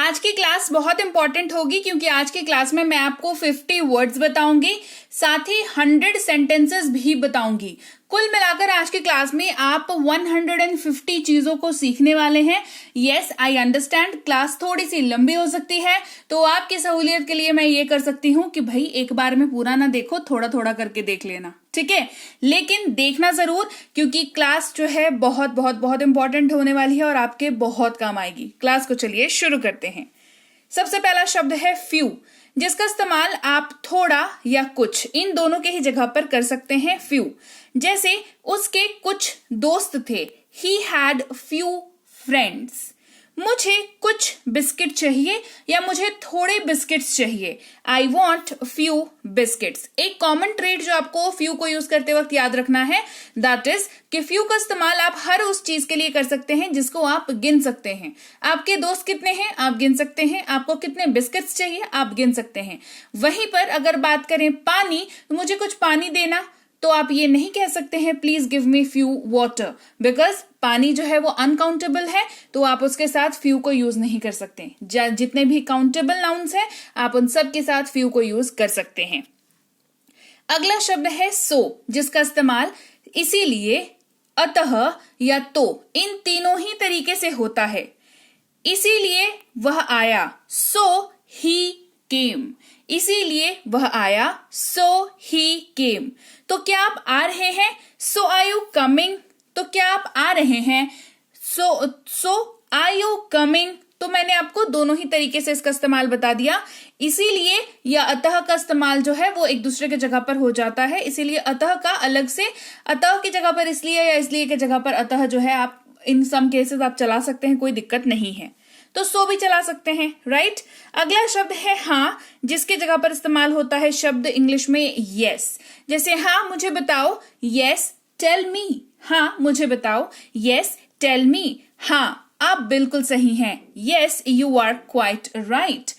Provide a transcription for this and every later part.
आज की क्लास बहुत इंपॉर्टेंट होगी क्योंकि आज की क्लास में मैं आपको 50 वर्ड्स बताऊंगी, साथ ही 100 सेंटेंसेस भी बताऊंगी। कुल मिलाकर आज की क्लास में आप 150 चीजों को सीखने वाले हैं। यस, आई अंडरस्टैंड क्लास थोड़ी सी लंबी हो सकती है, तो आपकी सहूलियत के लिए मैं ये कर सकती हूँ कि भाई एक बार में पूरा ना देखो, थोड़ा थोड़ा करके देख लेना, ठीक है। लेकिन देखना जरूर, क्योंकि क्लास जो है बहुत बहुत बहुत इंपॉर्टेंट होने वाली है और आपके बहुत काम आएगी। क्लास को चलिए शुरू करते हैं। सबसे पहला शब्द है फ्यू, जिसका इस्तेमाल आप थोड़ा या कुछ इन दोनों के ही जगह पर कर सकते हैं। फ्यू जैसे उसके कुछ दोस्त थे, ही हैड फ्यू फ्रेंड्स। मुझे कुछ बिस्किट चाहिए या मुझे थोड़े बिस्किट्स चाहिए, आई वॉन्ट फ्यू बिस्किट्स। एक कॉमन ट्रेड जो आपको फ्यू को यूज करते वक्त याद रखना है, दैट इज कि फ्यू का इस्तेमाल आप हर उस चीज के लिए कर सकते हैं जिसको आप गिन सकते हैं। आपके दोस्त कितने हैं आप गिन सकते हैं, आपको कितने बिस्किट्स चाहिए आप गिन सकते हैं। वहीं पर अगर बात करें पानी, तो मुझे कुछ पानी देना, तो आप ये नहीं कह सकते हैं please give me few water, because पानी जो है वो अनकाउंटेबल है, तो आप उसके साथ फ्यू को यूज नहीं कर सकते। जितने भी काउंटेबल नाउन्स हैं आप उन सब के साथ फ्यू को यूज कर सकते हैं। अगला शब्द है सो, जिसका इस्तेमाल इसीलिए, अतः या तो, इन तीनों ही तरीके से होता है। इसीलिए वह आया, सो ही केम। इसीलिए वह आया, सो ही केम। तो क्या आप आ रहे हैं, सो आर यू कमिंग। तो क्या आप आ रहे हैं, सो आर यू कमिंग। तो मैंने आपको दोनों ही तरीके से इसका इस्तेमाल बता दिया। इसीलिए या अतः का इस्तेमाल जो है वो एक दूसरे के जगह पर हो जाता है, इसीलिए अतः का अलग से, अतः की जगह पर इसलिए या इसलिए की जगह पर अतः जो है आप इन सम केसेस आप चला सकते हैं, कोई दिक्कत नहीं है। तो सो भी चला सकते हैं, राइट। अगला शब्द है हाँ, जिसके जगह पर इस्तेमाल होता है शब्द इंग्लिश में यस। जैसे हाँ मुझे बताओ, यस टेल मी। हाँ मुझे बताओ, यस टेल मी। हाँ आप बिल्कुल सही हैं, yes you are quite right.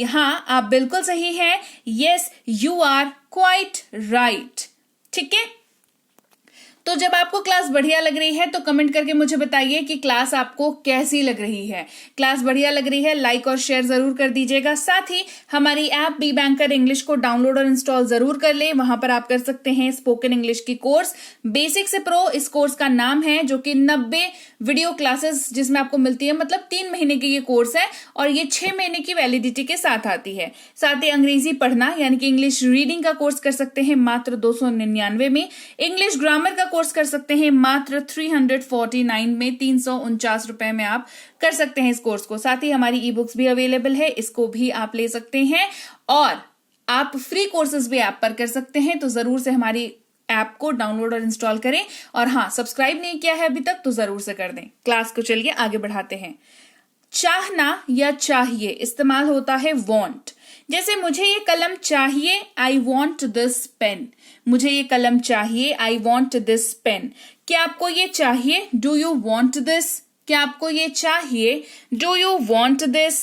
हाँ आप बिल्कुल सही हैं, yes you are quite right. ठीक है। तो जब आपको क्लास बढ़िया लग रही है तो कमेंट करके मुझे बताइए कि क्लास आपको कैसी लग रही है। क्लास बढ़िया लग रही है, लाइक और शेयर जरूर कर दीजिएगा। साथ ही हमारी ऐप बी बैंकर इंग्लिश को डाउनलोड और इंस्टॉल जरूर कर ले। वहां पर आप कर सकते हैं स्पोकन इंग्लिश की कोर्स बेसिक से प्रो, इस कोर्स का नाम है, जो कि 90 वीडियो क्लासेस जिसमें आपको मिलती है, मतलब 3 महीने की ये कोर्स है और ये 6 महीने की वैलिडिटी के साथ आती है। साथ ही अंग्रेजी पढ़ना यानी कि इंग्लिश रीडिंग का कोर्स कर सकते हैं मात्र 299 में। इंग्लिश ग्रामर का कोर्स कर सकते हैं मात्र 349 में, 349 रुपए में आप कर सकते हैं इस कोर्स को। साथ ही हमारी ई बुक्स भी अवेलेबल है, इसको भी आप ले सकते हैं और आप फ्री कोर्सेज भी ऐप पर कर सकते हैं। तो जरूर से हमारी ऐप को डाउनलोड और इंस्टॉल करें और हाँ, सब्सक्राइब नहीं किया है अभी तक तो जरूर से कर दें। क्लास को चलिए आगे बढ़ाते हैं। चाहना या चाहिए इस्तेमाल होता है वांट। जैसे मुझे ये कलम चाहिए, आई वॉन्ट दिस पेन। मुझे ये कलम चाहिए, आई वॉन्ट दिस पेन। क्या आपको ये चाहिए, डू यू वॉन्ट दिस। क्या आपको ये चाहिए, डू यू वॉन्ट दिस।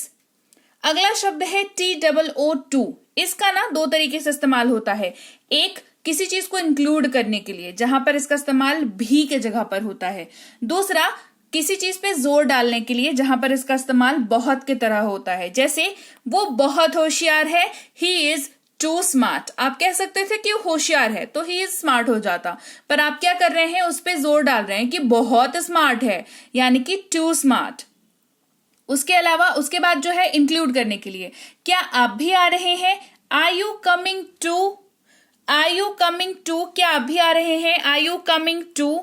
अगला शब्द है TOO2। इसका ना 2 तरीके से इस्तेमाल होता है। एक, किसी चीज को इंक्लूड करने के लिए, जहां पर इसका इस्तेमाल भी के जगह पर होता है। दूसरा, किसी चीज पे जोर डालने के लिए, जहां पर इसका इस्तेमाल बहुत के तरह होता है। जैसे वो बहुत होशियार है, ही इज टू स्मार्ट। आप कह सकते थे कि होशियार है तो ही इज स्मार्ट हो जाता, पर आप क्या कर रहे हैं, उस पे जोर डाल रहे हैं कि बहुत स्मार्ट है, यानी कि टू स्मार्ट। उसके अलावा उसके बाद जो है इंक्लूड करने के लिए, क्या आप भी आ रहे हैं, are you coming too. Are you coming too, क्या आप भी आ रहे हैं, आर यू कमिंग टू।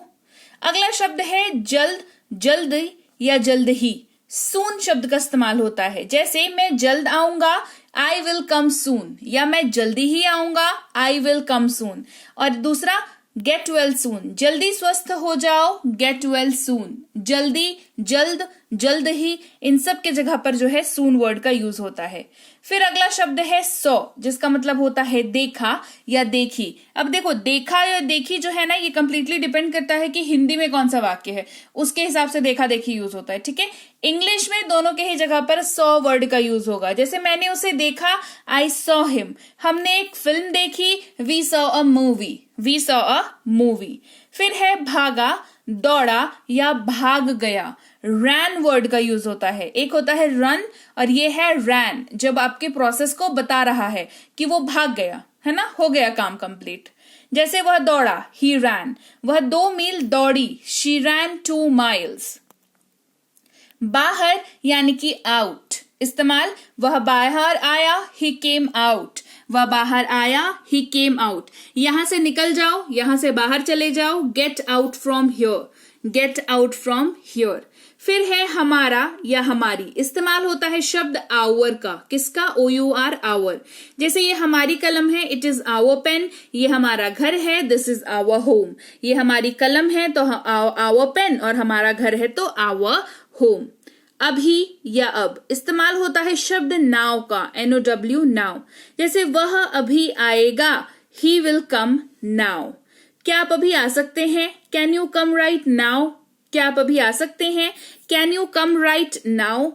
अगला शब्द है जल्द, जल्द या जल्द ही। सून शब्द का इस्तेमाल होता है। जैसे मैं जल्द आऊंगा, आई विल कम सून, या मैं जल्दी ही आऊंगा, आई विल कम सून। और दूसरा, गेट वेल सून, जल्दी स्वस्थ हो जाओ, गेट वेल सून। जल्दी, जल्द, जल्द ही, इन सब के जगह पर जो है सून वर्ड का यूज होता है। फिर अगला शब्द है सौ, जिसका मतलब होता है देखा या देखी। अब देखो, देखा या देखी जो है ना, ये कंप्लीटली डिपेंड करता है कि हिंदी में कौन सा वाक्य है, उसके हिसाब से देखा देखी यूज होता है। ठीक है। इंग्लिश में दोनों के ही जगह पर सॉ वर्ड का यूज होगा। जैसे मैंने उसे देखा, आई सॉ हिम। हमने एक फिल्म देखी, we saw a movie. We saw a movie. फिर है भागा, दौड़ा या भाग गया। रैन वर्ड का यूज होता है। एक होता है रन और ये है रैन, जब आपके प्रोसेस को बता रहा है कि वो भाग गया, है ना, हो गया काम कंप्लीट। जैसे वह दौड़ा, ही रैन, वह 2 मील दौड़ी, शी रैन 2 माइल्स। बाहर यानी कि आउट, इस्तेमाल वह बाहर आया, ही केम आउट, वह बाहर आया, ही केम आउट। यहां से निकल जाओ, यहां से बाहर चले जाओ, get out from here, get out from here. फिर है हमारा या हमारी, इस्तेमाल होता है शब्द आवर का, किसका, OUR आवर। जैसे ये हमारी कलम है, इट इज आवर पेन, ये हमारा घर है, दिस इज आवर होम। ये हमारी कलम है तो आवर पेन, और हमारा घर है तो आवर होम। अभी या अब, इस्तेमाल होता है शब्द नाउ का, NOW नाउ। जैसे वह अभी आएगा, ही विल कम नाउ। क्या आप अभी आ सकते हैं, can you come right now. क्या आप अभी आ सकते हैं, can you come right now.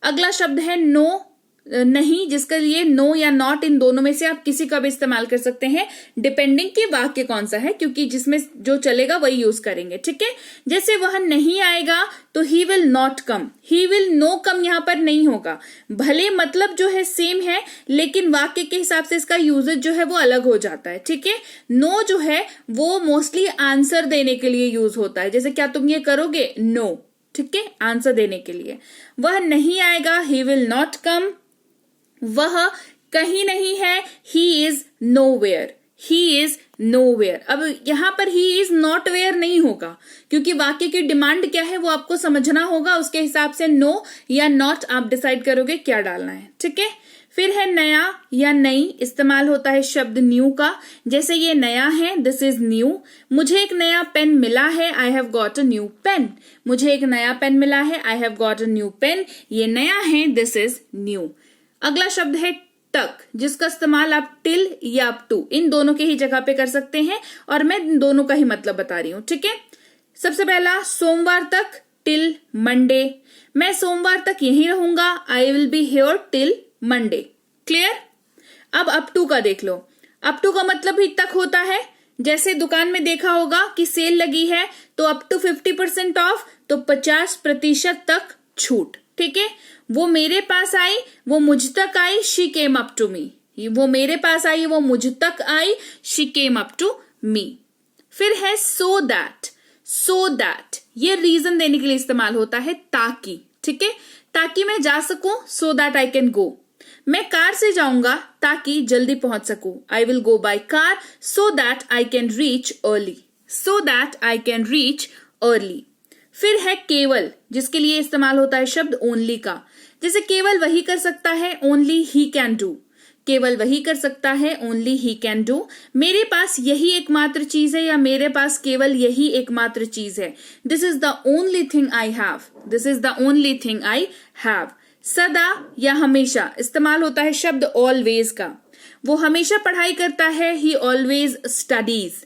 अगला शब्द है नो, नहीं, जिसके लिए नो या नॉट, इन दोनों में से आप किसी का भी इस्तेमाल कर सकते हैं, डिपेंडिंग कि वाक्य कौन सा है, क्योंकि जिसमें जो चलेगा वही यूज करेंगे, ठीक है। जैसे वह नहीं आएगा तो he will not come, he will no come यहां पर नहीं होगा। भले मतलब जो है सेम है, लेकिन वाक्य के हिसाब से इसका यूजेज जो है वो अलग हो जाता है, ठीक है। नो जो है वो मोस्टली आंसर देने के लिए यूज होता है, जैसे क्या तुम ये करोगे, नो, ठीक है, आंसर देने के लिए। वह नहीं आएगा, ही विल नॉट कम। वह कहीं नहीं है, he is nowhere, he is nowhere. अब यहां पर ही इज नॉट वेयर नहीं होगा, क्योंकि वाक्य की डिमांड क्या है वो आपको समझना होगा, उसके हिसाब से नो या नॉट आप डिसाइड करोगे क्या डालना है, ठीक है। फिर है नया या नई, इस्तेमाल होता है शब्द न्यू का। जैसे ये नया है, दिस इज न्यू। मुझे एक नया पेन मिला है, I have got a new pen. मुझे एक नया पेन मिला है, I have got a new pen. ये नया है, दिस इज न्यू। अगला शब्द है तक, जिसका इस्तेमाल आप टिल या अप टू, इन दोनों के ही जगह पे कर सकते हैं, और मैं इन दोनों का ही मतलब बता रही हूं, ठीक है। सबसे पहला सोमवार तक, टिल मंडे। मैं सोमवार तक यहीं रहूंगा, I will be here till Monday. Clear. अब अप टू का देख लो। अप टू का मतलब भी तक होता है। जैसे दुकान में देखा होगा कि सेल लगी है तो अप टू 50% ऑफ, तो 50% तक छूट, ठीक है। वो मेरे पास आई, वो मुझ तक आई, she came up to me. वो मेरे पास आई, वो मुझ तक आई, she came up to me. फिर है सो दैट, सो दैट ये रीजन देने के लिए इस्तेमाल होता है, ताकि, ठीक है, ताकि मैं जा सकूं, so that I can go. मैं कार से जाऊंगा ताकि जल्दी पहुंच सकूं, आई will go by car so that I can reach early, so that I can reach early. फिर है केवल, जिसके लिए इस्तेमाल होता है शब्द ओनली का। जैसे केवल वही कर सकता है, ओनली ही कैन डू। केवल वही कर सकता है, ओनली ही कैन डू। मेरे पास यही एकमात्र चीज है, या मेरे पास केवल यही एकमात्र चीज है, this is the only thing I have, this is the only thing I have. सदा या हमेशा, इस्तेमाल होता है शब्द ऑलवेज का। वो हमेशा पढ़ाई करता है, ही ऑलवेज स्टडीज।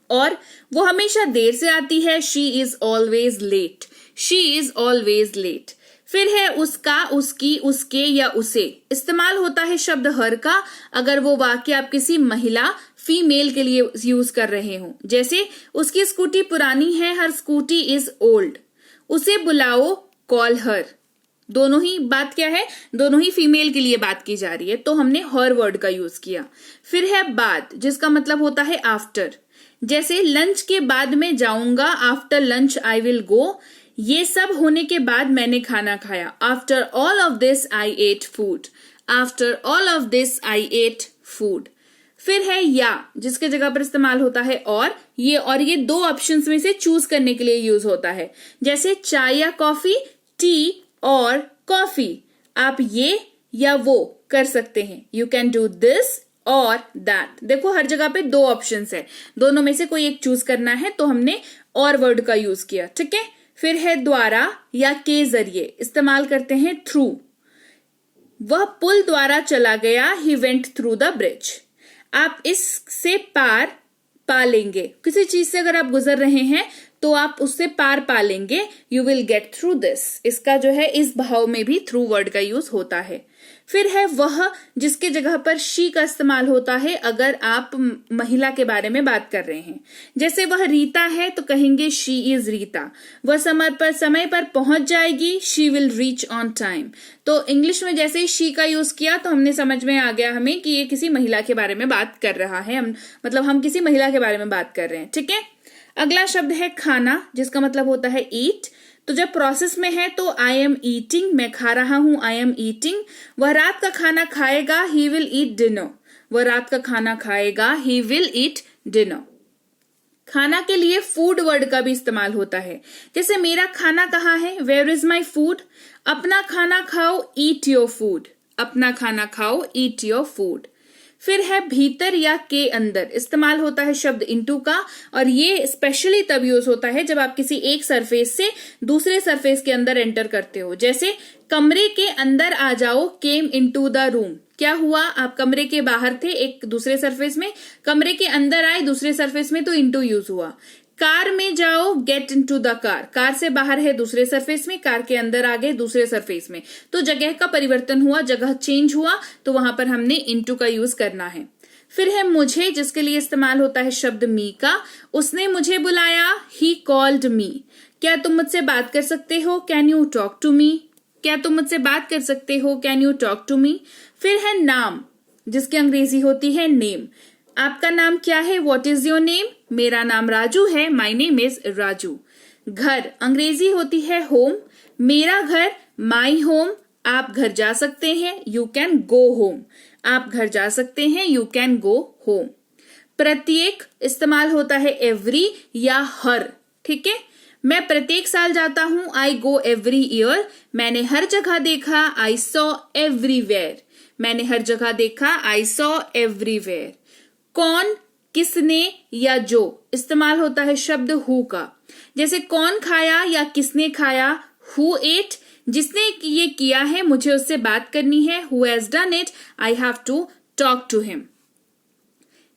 और वो हमेशा देर से आती है, she is always late, she is always late. फिर है उसका, उसकी, उसके या उसे, इस्तेमाल होता है शब्द हर का, अगर वो वाक्य आप किसी महिला, फीमेल के लिए यूज कर रहे हो। जैसे उसकी स्कूटी पुरानी है, हर स्कूटी इज ओल्ड। उसे बुलाओ, कॉल हर। दोनों ही बात क्या है, दोनों ही फीमेल के लिए बात की जा रही है, तो हमने हर वर्ड का यूज किया। फिर है बाद, जिसका मतलब होता है आफ्टर। जैसे लंच के बाद में जाऊंगा, after lunch I will go. ये सब होने के बाद मैंने खाना खाया, after all of this I ate food, after all of this I ate food. फिर है या, जिसके जगह पर इस्तेमाल होता है और ये दो ऑप्शंस में से चूज करने के लिए यूज होता है। जैसे चाय या कॉफी, टी और कॉफी। आप ये या वो कर सकते हैं, यू कैन डू दिस और दैट। देखो हर जगह पे दो ऑप्शंस है, दोनों में से कोई एक चूज करना है, तो हमने और वर्ड का यूज किया, ठीक है। फिर है द्वारा या के जरिए, इस्तेमाल करते हैं थ्रू। वह पुल द्वारा चला गया, he went through the bridge. आप इससे पार पा लेंगे, किसी चीज से अगर आप गुजर रहे हैं तो आप उससे पार पा लेंगे, you will get through this. इसका जो है इस भाव में भी थ्रू वर्ड का यूज होता है। फिर है वह, जिसके जगह पर शी का इस्तेमाल होता है अगर आप महिला के बारे में बात कर रहे हैं। जैसे वह रीता है तो कहेंगे शी इज रीता। वह समय पर पहुंच जाएगी, she will reach on time. तो इंग्लिश में जैसे ही शी का यूज किया तो हमने समझ में आ गया हमें कि ये किसी महिला के बारे में बात कर रहा है, हम किसी महिला के बारे में बात कर रहे हैं। ठीक है। अगला शब्द है खाना, जिसका मतलब होता है ईट। तो जब प्रोसेस में है तो आई एम ईटिंग, मैं खा रहा हूं, आई एम ईटिंग। वह रात का खाना खाएगा, ही विल ईट डिनर। वह रात का खाना खाएगा, ही विल ईट डिनर। खाना के लिए फूड वर्ड का भी इस्तेमाल होता है। जैसे मेरा खाना कहाँ है, वेयर इज माई फूड। अपना खाना खाओ, ईट योर फूड। अपना खाना खाओ, ईट योर फूड। फिर है भीतर या के अंदर, इस्तेमाल होता है शब्द इनटू का, और ये स्पेशली तब यूज होता है जब आप किसी एक सरफेस से दूसरे सरफेस के अंदर एंटर करते हो। जैसे कमरे के अंदर आ जाओ, केम इनटू द रूम। क्या हुआ, आप कमरे के बाहर थे एक दूसरे सरफेस में, कमरे के अंदर आए दूसरे सरफेस में, तो इनटू यूज हुआ। कार में जाओ, get into the car. Car से बाहर है दूसरे सरफेस में, कार के अंदर आ गए दूसरे सरफेस में, तो जगह का परिवर्तन हुआ, जगह चेंज हुआ, तो वहां पर हमने इनटू का यूज करना है। फिर है मुझे, जिसके लिए इस्तेमाल होता है शब्द मी का। उसने मुझे बुलाया, ही कॉल्ड मी। क्या तुम मुझसे बात कर सकते हो, can you talk to me. क्या तुम मुझसे बात कर सकते हो, can you talk to me. फिर है नाम, जिसकी अंग्रेजी होती है नेम। आपका नाम क्या है, व्हाट इज योर नेम। मेरा नाम राजू है, माई नेम इज राजू। घर, अंग्रेजी होती है होम। मेरा घर, माई होम। आप घर जा सकते हैं, यू कैन गो होम। आप घर जा सकते हैं, यू कैन गो होम। प्रत्येक, इस्तेमाल होता है एवरी या हर। ठीक है। मैं प्रत्येक साल जाता हूं, आई गो एवरी ईयर। मैंने हर जगह देखा, आई सॉ एवरीवेयर। मैंने हर जगह देखा, आई सॉ एवरीवेयर। कौन, किसने या जो, इस्तेमाल होता है शब्द हु का। जैसे कौन खाया या किसने खाया, हु एट। जिसने ये किया है, मुझे उससे बात करनी है, who has done it, I have to talk to him.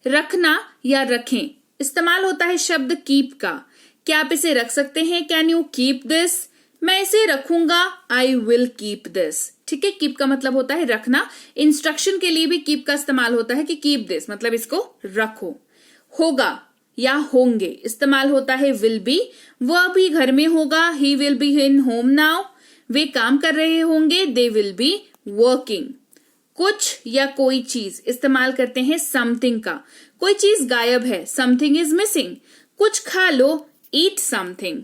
रखना या रखें, इस्तेमाल होता है शब्द कीप का। क्या आप इसे रख सकते हैं, कैन यू कीप दिस। मैं इसे रखूंगा, आई विल कीप दिस। ठीक है। कीप का मतलब होता है रखना। इंस्ट्रक्शन के लिए भी कीप का इस्तेमाल होता है कि कीप दिस, मतलब इसको रखो। होगा या होंगे, इस्तेमाल होता है विल बी। वह भी घर में होगा, he will be in home now. वे काम कर रहे होंगे, दे विल बी वर्किंग। कुछ या कोई चीज, इस्तेमाल करते हैं समथिंग का। कोई चीज गायब है, समथिंग इज मिसिंग। कुछ खा लो, ईट समथिंग।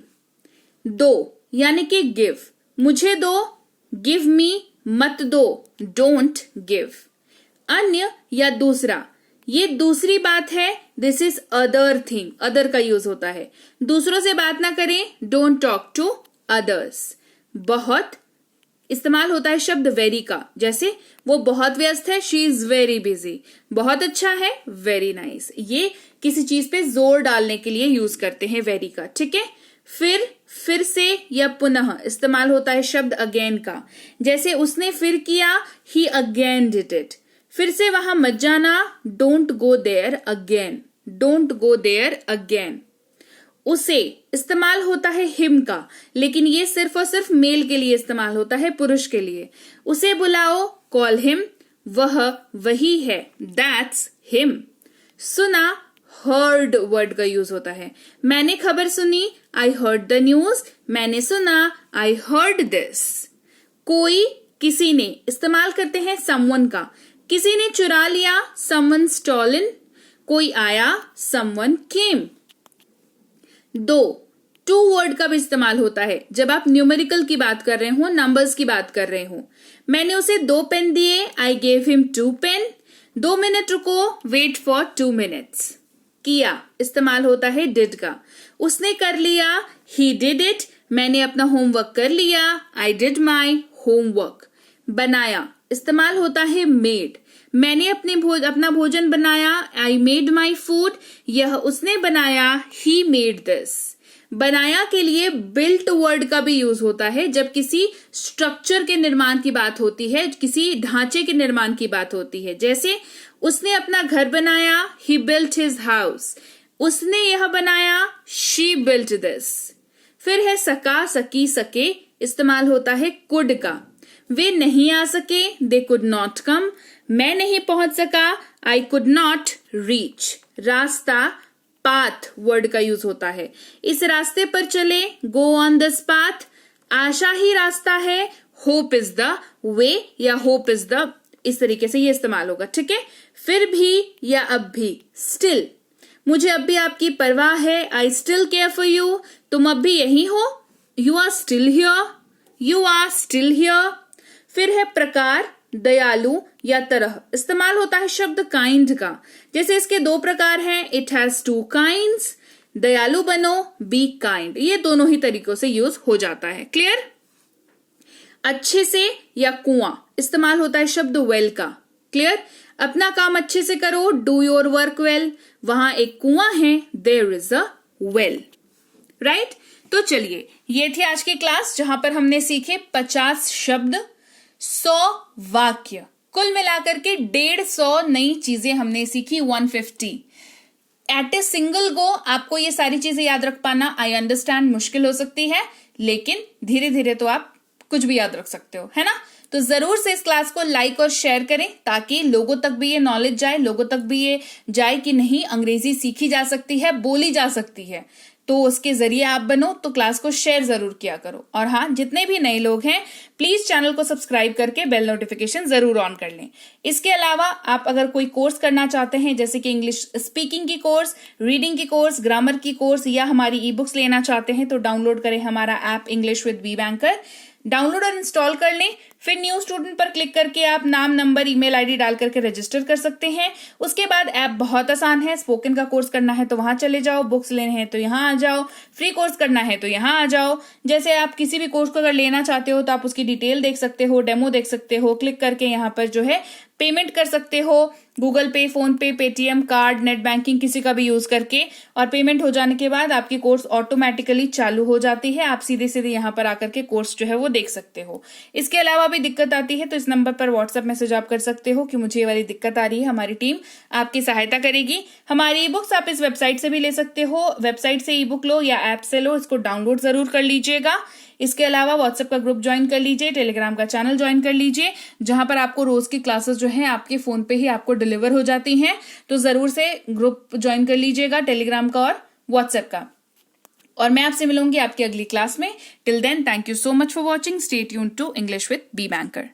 दो यानी कि गिव, मुझे दो, गिव मी, मत दो, डोंट गिव। अन्य या दूसरा, ये दूसरी बात है, this is other thing. Other का यूज होता है, दूसरों से बात ना करें, डोंट टॉक टू अदर्स। बहुत, इस्तेमाल होता है शब्द वेरी का। जैसे वो बहुत व्यस्त है, शी इज वेरी बिजी। बहुत अच्छा है, वेरी नाइस। ये किसी चीज पे जोर डालने के लिए यूज करते हैं वेरी का। ठीक है। फिर से या पुनः, इस्तेमाल होता है शब्द अगेन का। जैसे उसने फिर किया, ही अगेन डिड इट। फिर से वहां मत जाना, don't go there again. Don't go there again. उसे, इस्तेमाल होता है हिम का, लेकिन ये सिर्फ और सिर्फ मेल के लिए इस्तेमाल होता है, पुरुष के लिए। उसे बुलाओ, कॉल हिम। वह वही है, दैट्स हिम। सुना, हर्ड वर्ड का यूज होता है। मैंने खबर सुनी, आई हर्ड द न्यूज। मैंने सुना, आई हर्ड दिस। कोई, किसी ने, इस्तेमाल करते हैं समवन का। किसी ने चुरा लिया, समवन स्टॉलन। कोई आया, समवन केम। दो, टू वर्ड का भी इस्तेमाल होता है जब आप न्यूमेरिकल की बात कर रहे हो, नंबर्स की बात कर रहे हो। मैंने उसे 2 पेन दिए, I gave him 2 pen. 2 minute रुको, वेट फॉर 2 मिनट्स। किया, इस्तेमाल होता है डिड का। उसने कर लिया, ही डिड इट। मैंने अपना होमवर्क कर लिया, आई डिड माई होमवर्क। बनाया, इस्तेमाल होता है मेड। मैंने अपना भोजन बनाया, आई मेड माई फूड। यह उसने बनाया, ही मेड दिस। बनाया के लिए बिल्ट वर्ड का भी यूज होता है जब किसी स्ट्रक्चर के निर्माण की बात होती है, किसी ढांचे के निर्माण की बात होती है। जैसे उसने अपना घर बनाया, ही बिल्ट हिज हाउस। उसने यह बनाया, शी बिल्ट दिस। फिर है सका, सकी, सके, इस्तेमाल होता है कुड का। वे नहीं आ सके, दे कुड नॉट कम। मैं नहीं पहुंच सका, आई कुड नॉट रीच। रास्ता, पाथ वर्ड का यूज होता है। इस रास्ते पर चले, गो ऑन दिस पाथ। आशा ही रास्ता है, होप इज द वे या होप इज द, इस तरीके से ये इस्तेमाल होगा, ठीक है। फिर भी या अब भी, स्टिल, मुझे अब भी आपकी परवाह है, I still care for you. तुम अब भी यही हो, you are still here, you are still here. फिर है प्रकार, दयालु या तरह, इस्तेमाल होता है शब्द काइंड का। जैसे इसके दो प्रकार हैं, इट हैज टू काइंड्स, दयालु बनो, बी काइंड, ये दोनों ही तरीकों से यूज हो जाता है। क्लियर। अच्छे से या कुआं, इस्तेमाल होता है शब्द वेल का। क्लियर। अपना काम अच्छे से करो, डू योर वर्क वेल। वहां एक कुआं है, there is a well. Right. तो चलिए, ये थी आज की क्लास जहां पर हमने सीखे 50 शब्द, 100 वाक्य, कुल मिलाकर के 150 नई चीजें हमने सीखी। 150 एट ए सिंगल गो आपको ये सारी चीजें याद रख पाना, आई अंडरस्टैंड, मुश्किल हो सकती है, लेकिन धीरे धीरे तो आप कुछ भी याद रख सकते हो, है ना। तो जरूर से इस क्लास को लाइक और शेयर करें ताकि लोगों तक भी ये नॉलेज जाए, लोगों तक भी ये जाए कि नहीं, अंग्रेजी सीखी जा सकती है, बोली जा सकती है। तो उसके जरिए आप बनो, तो क्लास को शेयर जरूर किया करो। और हाँ, जितने भी नए लोग हैं प्लीज चैनल को सब्सक्राइब करके बेल नोटिफिकेशन जरूर ऑन कर लें। इसके अलावा आप अगर कोई कोर्स करना चाहते हैं, जैसे कि इंग्लिश स्पीकिंग की कोर्स, रीडिंग की कोर्स, ग्रामर की कोर्स, या हमारी ई बुक्स लेना चाहते हैं, तो डाउनलोड करें हमारा app English with Be Banker. Download और इंस्टॉल कर लें। फिर न्यू स्टूडेंट पर क्लिक करके आप नाम, नंबर, ईमेल आईडी डाल करके रजिस्टर कर सकते हैं। उसके बाद ऐप बहुत आसान है। स्पोकन का कोर्स करना है तो वहां चले जाओ, बुक्स लेने हैं तो यहाँ आ जाओ, फ्री कोर्स करना है तो यहाँ आ जाओ। जैसे आप किसी भी कोर्स को अगर लेना चाहते हो तो आप उसकी डिटेल देख सकते हो, डेमो देख सकते हो, क्लिक करके यहाँ पर जो है पेमेंट कर सकते हो, गूगल पे, फोन पे, पेटीएम, कार्ड, नेट बैंकिंग, किसी का भी यूज करके। और पेमेंट हो जाने के बाद आपकी कोर्स ऑटोमेटिकली चालू हो जाती है। आप सीधे सीधे यहाँ पर आकर के कोर्स जो है वो देख सकते हो। इसके अलावा भी दिक्कत आती है तो इस नंबर पर व्हाट्सएप मैसेज आप कर सकते हो कि मुझे ये वाली दिक्कत आ रही है, हमारी टीम आपकी सहायता करेगी। हमारी ई बुक्स आप इस वेबसाइट से भी ले सकते हो, वेबसाइट से ई बुक लो या ऐप से लो, इसको डाउनलोड जरूर कर लीजिएगा। इसके अलावा व्हाट्सएप का ग्रुप ज्वाइन कर लीजिए, टेलीग्राम का चैनल ज्वाइन कर लीजिए, जहां पर आपको रोज की क्लासेस जो है आपके फोन पे ही आपको डिलीवर हो जाती हैं। तो जरूर से ग्रुप ज्वाइन कर लीजिएगा, टेलीग्राम का और व्हाट्सएप का। और मैं आपसे मिलूंगी आपकी अगली क्लास में। Till then, thank you so much for watching. Stay tuned to English with Be banker.